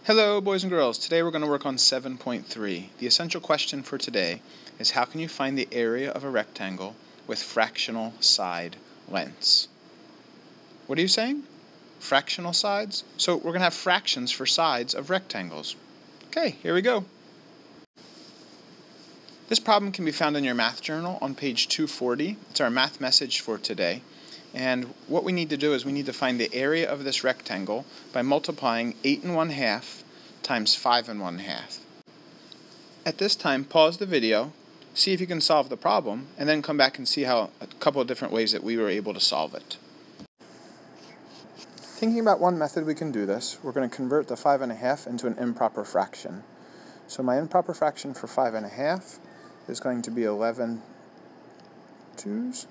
Hello boys and girls, today we're going to work on 7.3. The essential question for today is how can you find the area of a rectangle with fractional side lengths? What are you saying? Fractional sides? So we're going to have fractions for sides of rectangles. Okay, here we go. This problem can be found in your math journal on page 240. It's our math message for today. And what we need to do is we need to find the area of this rectangle by multiplying 8 1/2 times 5 1/2. At this time, pause the video, see if you can solve the problem, and then come back and see how a couple of different ways that we were able to solve it. Thinking about one method we can do this, we're going to convert the 5 1/2 into an improper fraction. So my improper fraction for 5 1/2 is going to be 11 2s.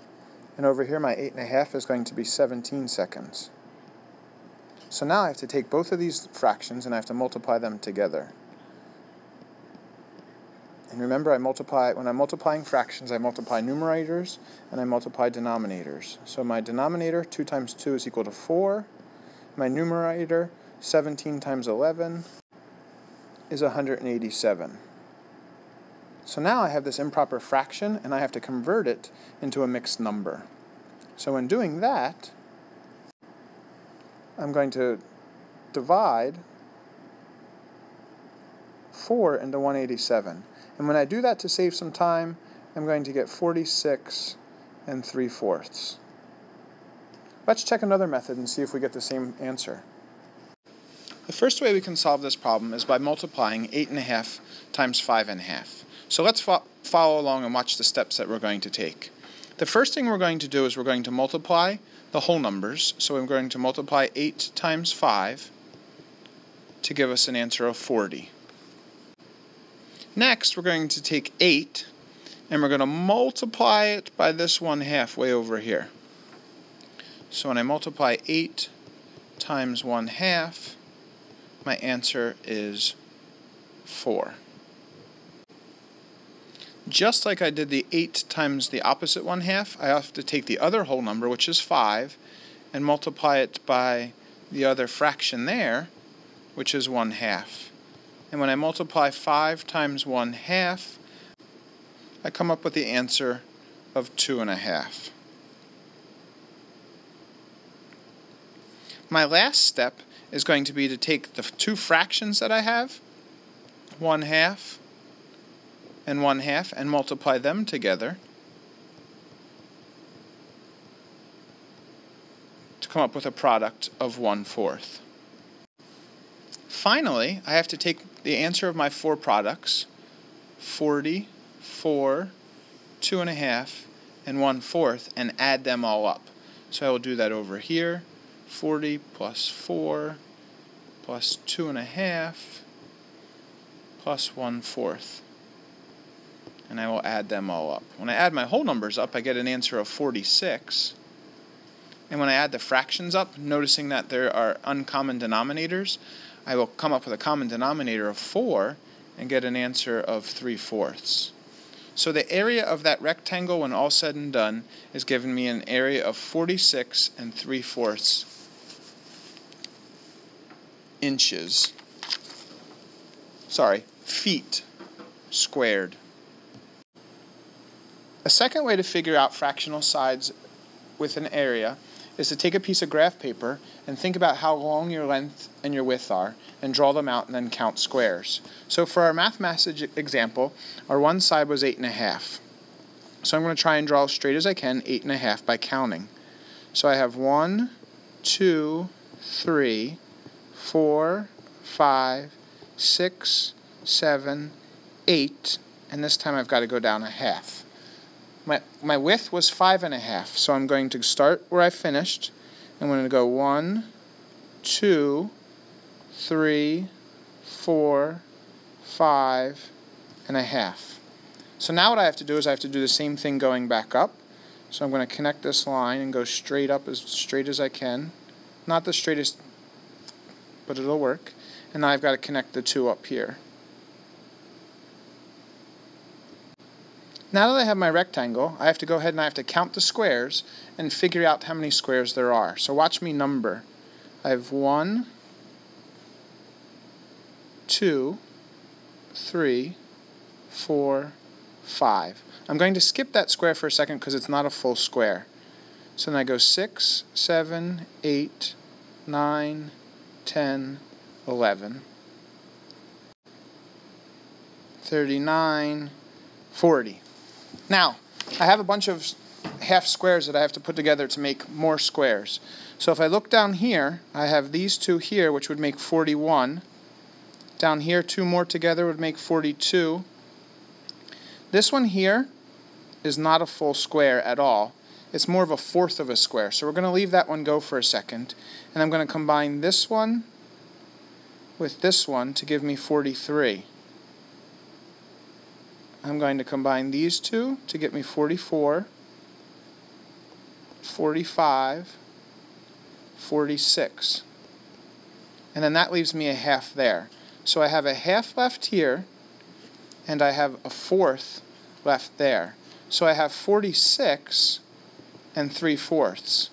And over here, my 8 1/2 is going to be 17 seconds. So now I have to take both of these fractions and I have to multiply them together. And remember, when I'm multiplying fractions, I multiply numerators and I multiply denominators. So my denominator, 2 times 2 is equal to 4. My numerator, 17 times 11, is 187. So now I have this improper fraction, and I have to convert it into a mixed number. So in doing that, I'm going to divide 4 into 187. And when I do that to save some time, I'm going to get 46 3/4. Let's check another method and see if we get the same answer. The first way we can solve this problem is by multiplying 8 1/2 times 5 1/2. So let's follow along and watch the steps that we're going to take. The first thing we're going to do is we're going to multiply the whole numbers. So we're going to multiply 8 times 5 to give us an answer of 40. Next, we're going to take 8 and we're going to multiply it by this 1/2 way over here. So when I multiply 8 times 1/2, my answer is 4. Just like I did the 8 times the opposite 1/2, I have to take the other whole number, which is 5, and multiply it by the other fraction there, which is 1/2. And when I multiply 5 times 1/2, I come up with the answer of 2 1/2. My last step is going to be to take the two fractions that I have, 1/2 and 1/2, and multiply them together to come up with a product of 1/4. Finally, I have to take the answer of my four products, 40, 4, 2 1/2, and 1/4, and add them all up. So I will do that over here, 40 plus 4 plus 2 1/2 plus 1/4. And I will add them all up. When I add my whole numbers up, I get an answer of 46. And when I add the fractions up, noticing that there are uncommon denominators, I will come up with a common denominator of 4 and get an answer of 3/4. So the area of that rectangle, when all said and done, is giving me an area of 46 3/4 feet squared. A second way to figure out fractional sides with an area is to take a piece of graph paper and think about how long your length and your width are and draw them out and then count squares. So for our math message example, our one side was 8 1/2. So I'm going to try and draw as straight as I can 8 1/2 by counting. So I have 1, 2, 3, 4, 5, 6, 7, 8, and this time I've got to go down a half. My width was 5 1/2, so I'm going to start where I finished. I'm going to go 1, 2, 3, 4, 5 1/2. So now what I have to do is I have to do the same thing going back up. So I'm going to connect this line and go straight up as straight as I can. Not the straightest, but it'll work. And now I've got to connect the two up here. Now that I have my rectangle, I have to go ahead and I have to count the squares and figure out how many squares there are. So watch me number. I have 1, 2, 3, 4, 5. I'm going to skip that square for a second because it's not a full square. So then I go 6, 7, 8, 9, 10, 11, 39, 40. Now, I have a bunch of half squares that I have to put together to make more squares. So if I look down here, I have these two here, which would make 41. Down here, two more together would make 42. This one here is not a full square at all. It's more of a fourth of a square. So we're going to leave that one go for a second. And I'm going to combine this one with this one to give me 43. I'm going to combine these two to get me 44, 45, 46. And then that leaves me a half there. So I have a half left here, and I have a fourth left there. So I have 46 and 3/4.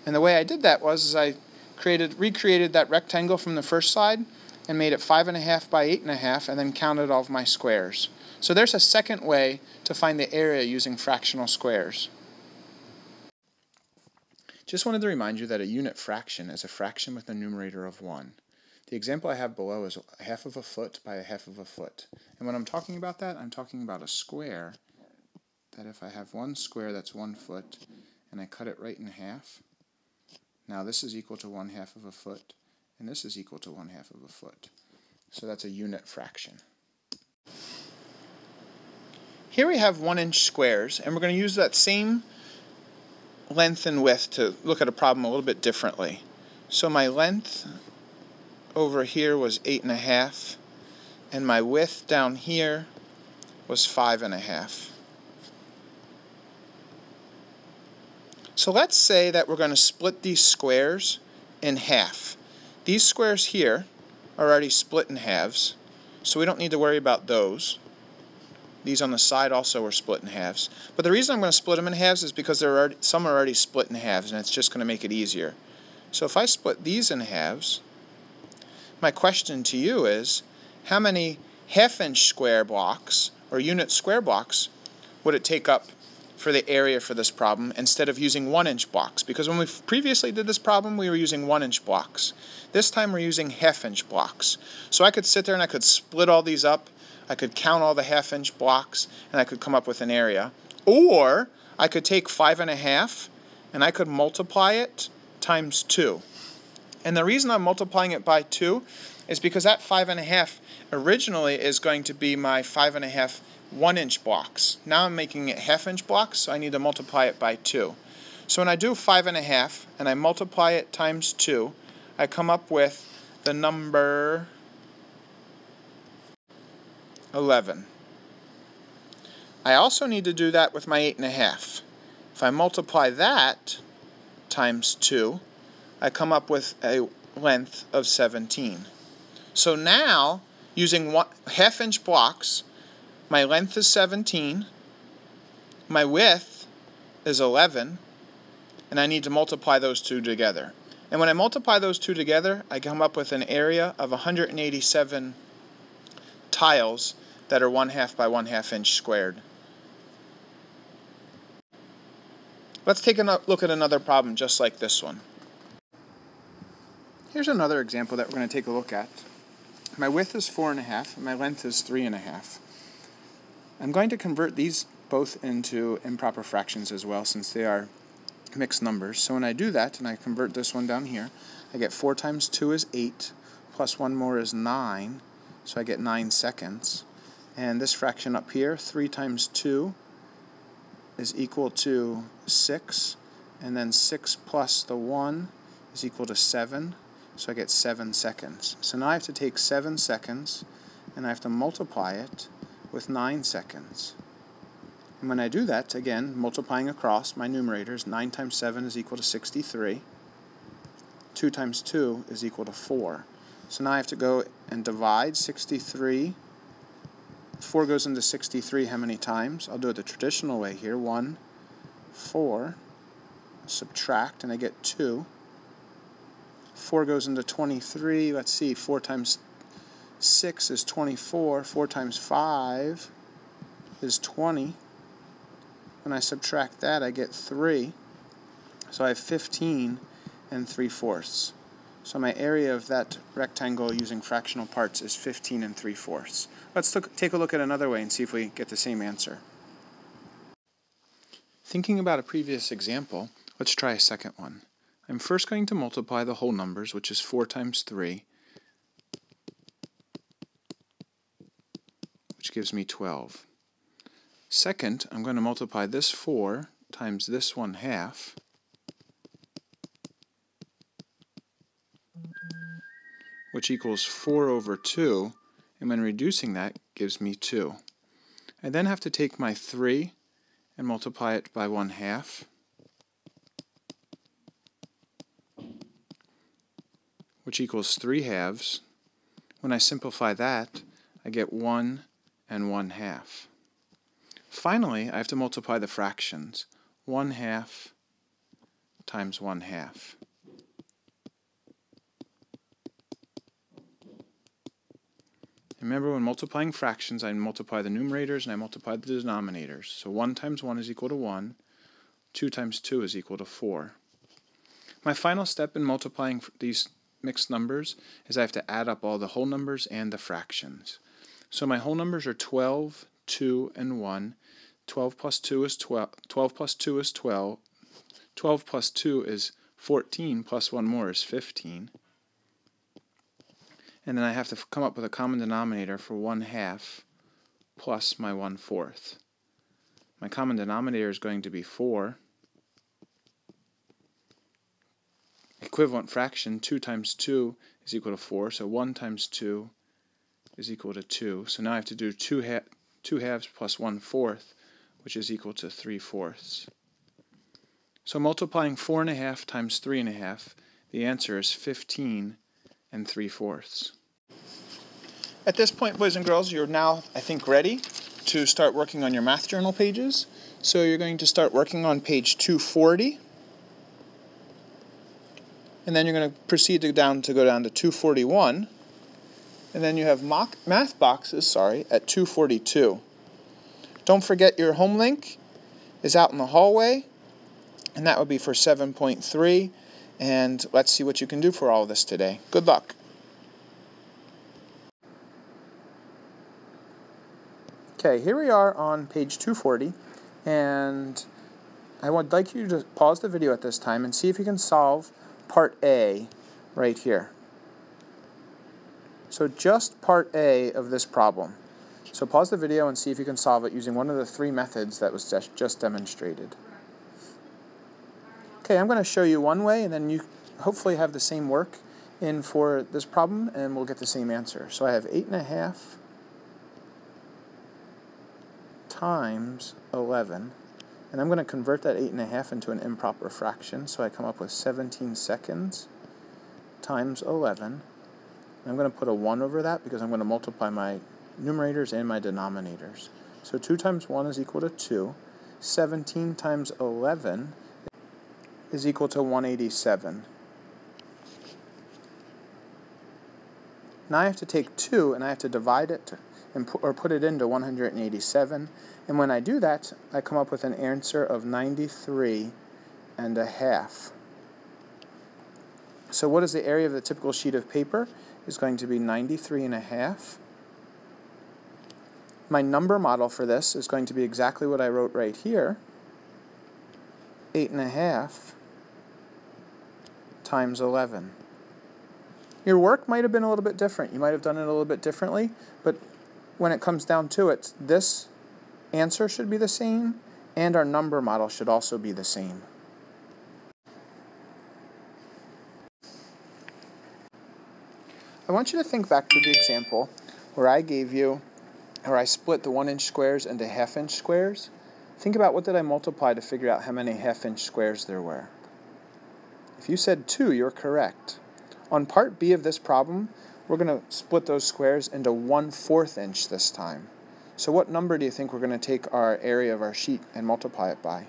And the way I did that was I recreated that rectangle from the first slide and made it 5.5 by 8.5 and then counted all of my squares. So there's a second way to find the area using fractional squares. Just wanted to remind you that a unit fraction is a fraction with a numerator of 1. The example I have below is 1/2 of a foot by 1/2 of a foot. And when I'm talking about that, I'm talking about a square that if I have one square that's 1 foot and I cut it right in half, now this is equal to 1/2 of a foot and this is equal to 1/2 of a foot. So that's a unit fraction. Here we have 1-inch squares, and we're going to use that same length and width to look at a problem a little bit differently. So my length over here was 8.5, and my width down here was 5.5. So let's say that we're going to split these squares in half. These squares here are already split in halves, so we don't need to worry about those. These on the side also are split in halves. But the reason I'm going to split them in halves is because some are already split in halves, and it's just going to make it easier. So if I split these in halves, my question to you is, how many half-inch square blocks or unit square blocks would it take up for the area for this problem instead of using 1-inch blocks? Because when we previously did this problem, we were using 1-inch blocks. This time we're using half-inch blocks. So I could sit there and I could split all these up. I could count all the half-inch blocks, and I could come up with an area. Or I could take 5.5, and I could multiply it times 2. And the reason I'm multiplying it by 2 is because that 5.5 originally is going to be my 5.5 1-inch blocks. Now I'm making it half-inch blocks, so I need to multiply it by 2. So when I do 5.5, and I multiply it times 2, I come up with the number 11. I also need to do that with my 8.5. If I multiply that times 2, I come up with a length of 17. So now, using half-inch blocks, my length is 17, my width is 11, and I need to multiply those two together. And when I multiply those two together, I come up with an area of 187 tiles that are 1/2 by 1/2 inch squared. Let's take a look at another problem just like this one. Here's another example that we're going to take a look at. My width is 4.5 and my length is 3.5. I'm going to convert these both into improper fractions as well, since they are mixed numbers. So when I do that and I convert this one down here, I get 4 times 2 is 8, plus 1 more is 9, so I get 9 seconds. And this fraction up here, 3 times 2 is equal to 6, and then 6 plus the 1 is equal to 7, so I get 7 seconds. So now I have to take 7 seconds, and I have to multiply it with 9 seconds. And when I do that, again, multiplying across my numerators, 9 times 7 is equal to 63. 2 times 2 is equal to 4. So now I have to go and divide 63. 4 goes into 63 how many times? I'll do it the traditional way here. 1, 4, subtract, and I get 2. 4 goes into 23. Let's see, 4 times 6 is 24. 4 times 5 is 20. When I subtract that, I get 3. So I have 15 and 3/4. So my area of that rectangle using fractional parts is 15 and 3/4. Let's take a look at another way and see if we get the same answer. Thinking about a previous example, let's try a second one. I'm first going to multiply the whole numbers, which is 4 times 3, which gives me 12. Second, I'm going to multiply this 4 times this 1/2, which equals 4 over 2, and when reducing that gives me 2. I then have to take my 3 and multiply it by 1/2, which equals 3/2. When I simplify that, I get 1 and 1/2. Finally, I have to multiply the fractions. 1/2 times 1/2. Remember, when multiplying fractions, I multiply the numerators and I multiply the denominators. So 1 times 1 is equal to 1. 2 times 2 is equal to 4. My final step in multiplying these mixed numbers is I have to add up all the whole numbers and the fractions. So my whole numbers are 12, 2, and 1. 12 plus 2 is 12. 12 plus 2 is 12. 12 plus 2 is 14, plus 1 more is 15. And then I have to come up with a common denominator for 1/2 plus my 1/4. My common denominator is going to be 4. Equivalent fraction, 2 times 2 is equal to 4, so 1 times 2 is equal to 2. So now I have to do 2 halves plus 1/4, which is equal to 3/4. So multiplying 4.5 times 3.5, the answer is 15 and 3/4. At this point, boys and girls, you're now, I think, ready to start working on your math journal pages. So you're going to start working on page 240. And then you're going to proceed to go down to 241. And then you have math boxes, at 242. Don't forget your home link is out in the hallway, and that would be for 7.3. And let's see what you can do for all of this today. Good luck. Okay, here we are on page 240, and I would like you to pause the video at this time and see if you can solve part A right here. So just part A of this problem. So pause the video and see if you can solve it using one of the 3 methods that was just demonstrated. Okay, I'm going to show you one way, and then you hopefully have the same work in for this problem, and we'll get the same answer. So I have 8.5 times 11, and I'm going to convert that 8.5 into an improper fraction, so I come up with 17 seconds times 11. I'm going to put a 1 over that because I'm going to multiply my numerators and my denominators. So 2 times 1 is equal to 2. 17 times 11 is equal to 187. Now I have to take 2 and I have to divide it or put it into 187. And when I do that, I come up with an answer of 93.5. So what is the area of the typical sheet of paper? Is going to be 93.5. My number model for this is going to be exactly what I wrote right here. 8.5 times 11. Your work might have been a little bit different. You might have done it a little bit differently, but when it comes down to it, this answer should be the same, and our number model should also be the same. I want you to think back to the example where I split the 1-inch squares into half-inch squares. Think about what did I multiply to figure out how many half-inch squares there were. If you said 2, you're correct. On part B of this problem, we're going to split those squares into 1/4 inch this time. So what number do you think we're going to take our area of our sheet and multiply it by?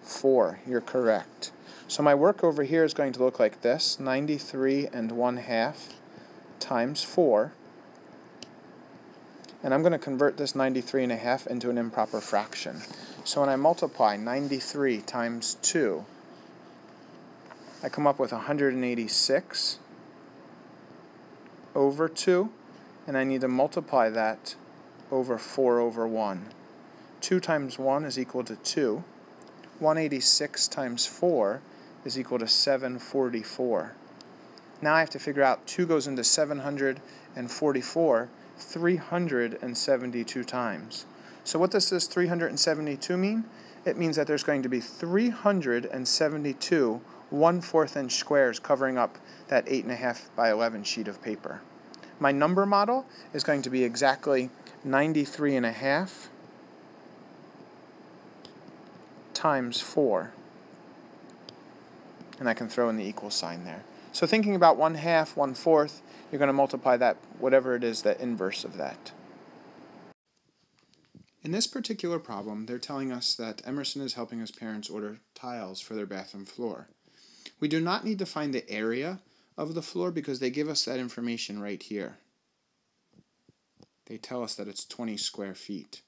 4. You're correct. So my work over here is going to look like this: 93 1/2 times 4, and I'm going to convert this 93.5 into an improper fraction. So when I multiply 93 times 2, I come up with 186 over 2, and I need to multiply that over 4 over 1. 2 times 1 is equal to 2. 186 times 4 is equal to 744. Now I have to figure out 2 goes into 744 372 times. So what does this 372 mean? It means that there's going to be 372 1/4 inch squares covering up that 8.5 by 11 sheet of paper. My number model is going to be exactly 93.5 times 4. And I can throw in the equal sign there. So thinking about 1/2, 1/4, you're going to multiply that, whatever it is, the inverse of that. In this particular problem, they're telling us that Emerson is helping his parents order tiles for their bathroom floor. We do not need to find the area of the floor because they give us that information right here. They tell us that it's 20 square feet.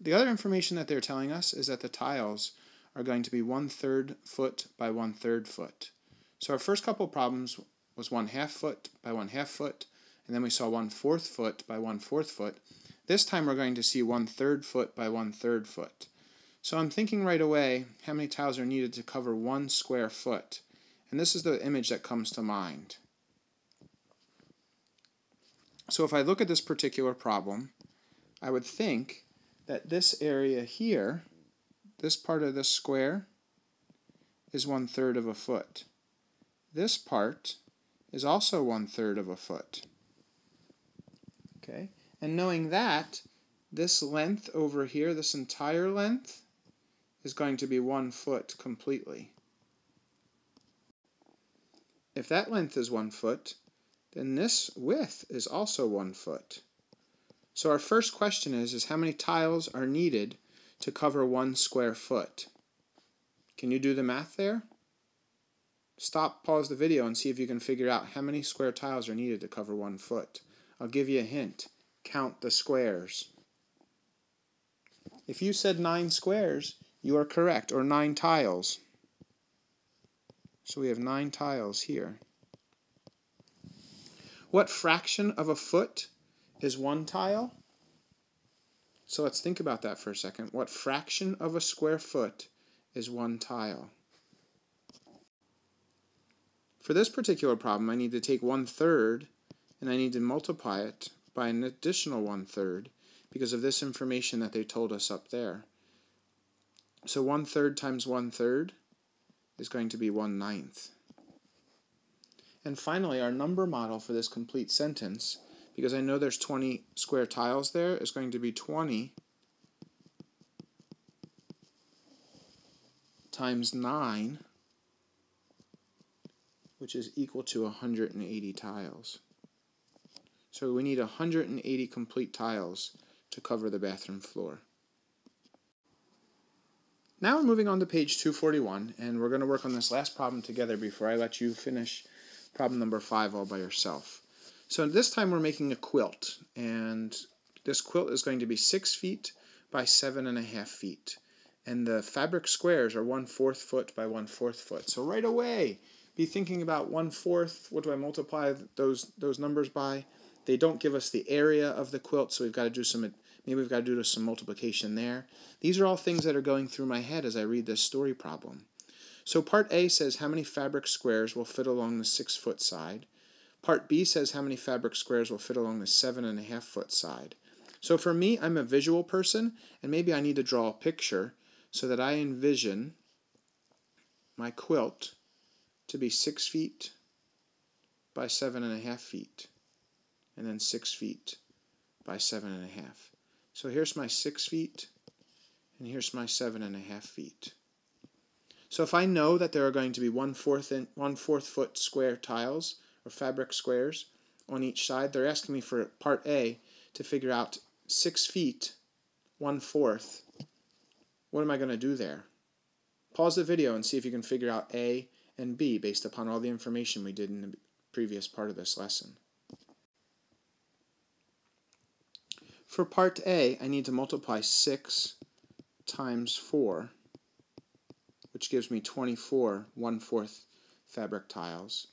The other information that they're telling us is that the tiles are going to be 1/3 foot by 1/3 foot. So our first couple problems was 1/2 foot by 1/2 foot, and then we saw 1/4 foot by 1/4 foot. This time we're going to see 1/3 foot by 1/3 foot. So I'm thinking right away how many tiles are needed to cover 1 square foot. And this is the image that comes to mind. So if I look at this particular problem, I would think that this area here, this part of the square, is 1/3 of a foot. This part is also 1/3 of a foot. Okay, and knowing that, this length over here, this entire length, is going to be 1 foot completely. If that length is 1 foot, then this width is also 1 foot. So our first question is how many tiles are needed to cover 1 square foot? Can you do the math there? Stop, pause the video, and see if you can figure out how many square tiles are needed to cover 1 foot. I'll give you a hint. Count the squares. If you said 9 squares, you are correct, or 9 tiles. So we have 9 tiles here. What fraction of a foot is 1 tile? So let's think about that for a second. What fraction of a square foot is 1 tile? For this particular problem, I need to take 1/3 and I need to multiply it by an additional 1/3 because of this information that they told us up there. So 1/3 times 1/3 is going to be 1/9. And finally, our number model for this complete sentence, because I know there's 20 square tiles there, is going to be 20 times 9, which is equal to 180 tiles. So we need 180 complete tiles to cover the bathroom floor. Now we're moving on to page 241, and we're going to work on this last problem together before I let you finish problem number 5 all by yourself. So this time we're making a quilt, and this quilt is going to be 6 feet by 7.5 feet. And the fabric squares are 1/4 foot by 1/4 foot. So right away, be thinking about 1/4. What do I multiply those numbers by? They don't give us the area of the quilt, so we've got to do some, maybe we've got to do some multiplication there. These are all things that are going through my head as I read this story problem. So part A says how many fabric squares will fit along the 6-foot side. Part B says how many fabric squares will fit along the 7.5 foot side. So for me, I'm a visual person, and maybe I need to draw a picture so that I envision my quilt to be 6 feet by 7.5 feet, and then 6 feet by 7.5. So here's my 6 feet, and here's my 7.5 feet. So if I know that there are going to be 1/4 foot square tiles, or fabric squares, on each side, they're asking me for part A to figure out 6 feet, 1/4. What am I going to do there? Pause the video and see if you can figure out A and B based upon all the information we did in the previous part of this lesson. For part A, I need to multiply 6 times 4, which gives me 24 1/4 fabric tiles.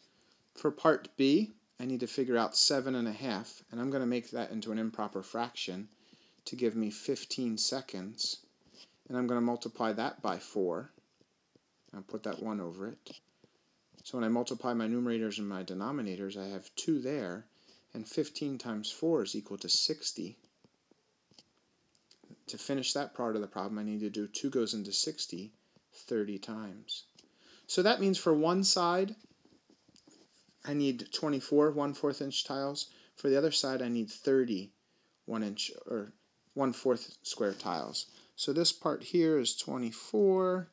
For part B, I need to figure out 7 1/2, and I'm going to make that into an improper fraction to give me 15 seconds. And I'm going to multiply that by 4. I'll put that 1 over it. So when I multiply my numerators and my denominators, I have 2 there, and 15 times 4 is equal to 60. To finish that part of the problem, I need to do 2 goes into 60 30 times. So that means for one side, I need 24 1/4 inch tiles. For the other side, I need 30 1-inch or 1/4 square tiles. So this part here is 24,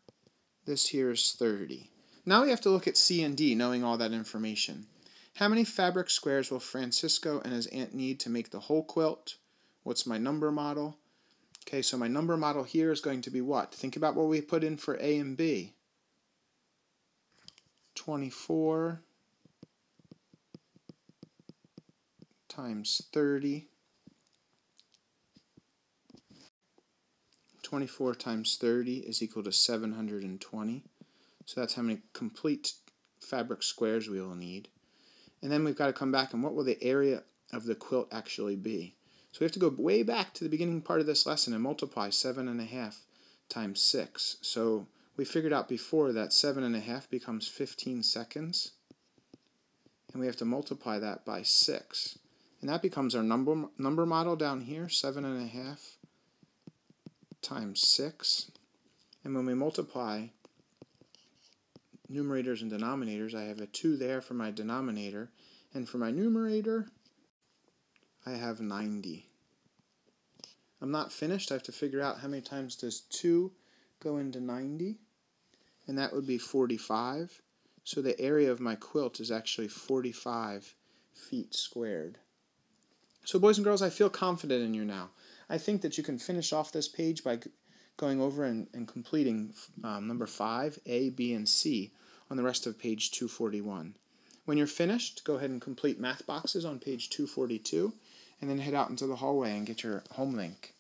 this here is 30. Now we have to look at C and D, knowing all that information. How many fabric squares will Francisco and his aunt need to make the whole quilt? What's my number model? Okay, so my number model here is going to be what? Think about what we put in for A and B. 24 times 30. 24 times 30 is equal to 720. So that's how many complete fabric squares we will need. And then we've got to come back and what will the area of the quilt actually be? So we have to go way back to the beginning part of this lesson and multiply 7 1/2 times 6. So we figured out before that 7 1/2 becomes 15 seconds. And we have to multiply that by 6. And that becomes our number model down here, 7 1/2 times 6. And when we multiply numerators and denominators, I have a 2 there for my denominator. And for my numerator, I have 90. I'm not finished. I have to figure out how many times does 2 go into 90. And that would be 45. So the area of my quilt is actually 45 feet squared. So boys and girls, I feel confident in you now. I think that you can finish off this page by going over and completing number 5, A, B, and C on the rest of page 241. When you're finished, go ahead and complete math boxes on page 242, and then head out into the hallway and get your home link.